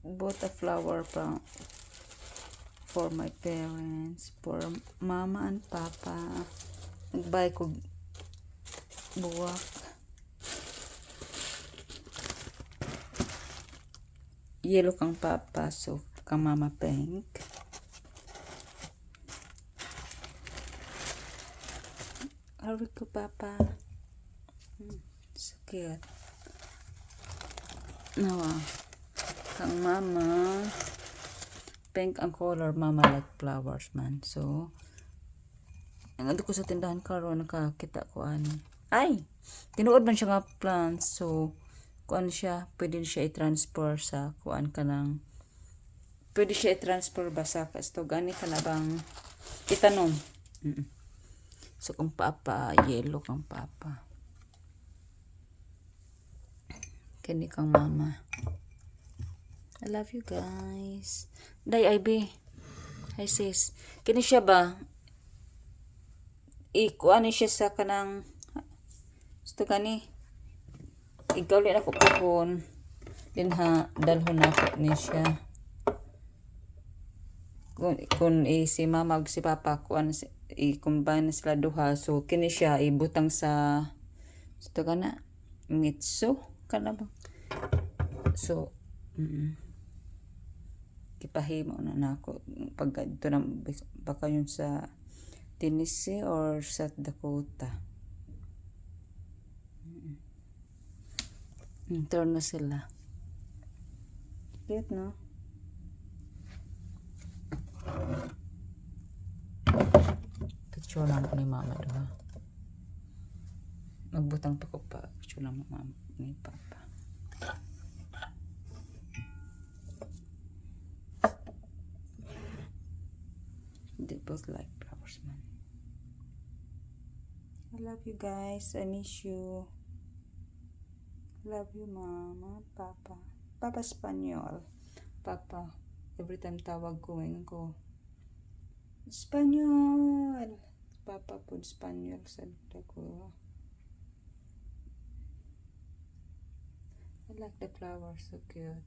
bought a flower for my parents, for mama and papa. Nagbay ko buwak. Yellow kang papa, so kang mama pink. Hurry ko papa. So cute. Nawa. Kang mama pink ang color, mama like flowers man. So ang ando ko sa tindahan karon nakakita ko ani. Ay, tinuod man siya nga plants. So kuan siya, pwede siya i-transfer sa kuan kanang pwede siya i-transfer ba sa kasto gani ka na bang itanom. So kung papa, yellow kang papa. Kani kang mama. I love you guys. Day IB. Hi sis. Kini siya ba? Kuan siya sa kanang gusto gani. Ikaw din ako pohon. Din ha dalhon ako ni siya. Kung si mama ug si papa kuan i-combine sila duha, so kini siya ibutang sa gusto kana mitso kana ba. So kipahimo na nako pag dito na baka yun sa Tennessee or South Dakota. Turn na sila. Cute, no? Picture lang ko ni mama doon. Magbutang pa ko pa. Picture lang mama ni papa. They both like flowers, man. I love you guys. I miss you. Love you, mama, papa. Papa Spanyol. Papa. Every time tawag ko, ngayon ko. Spanyol. Papa po Spanyol. Sabi ko. I like the flowers. So cute.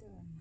Doon.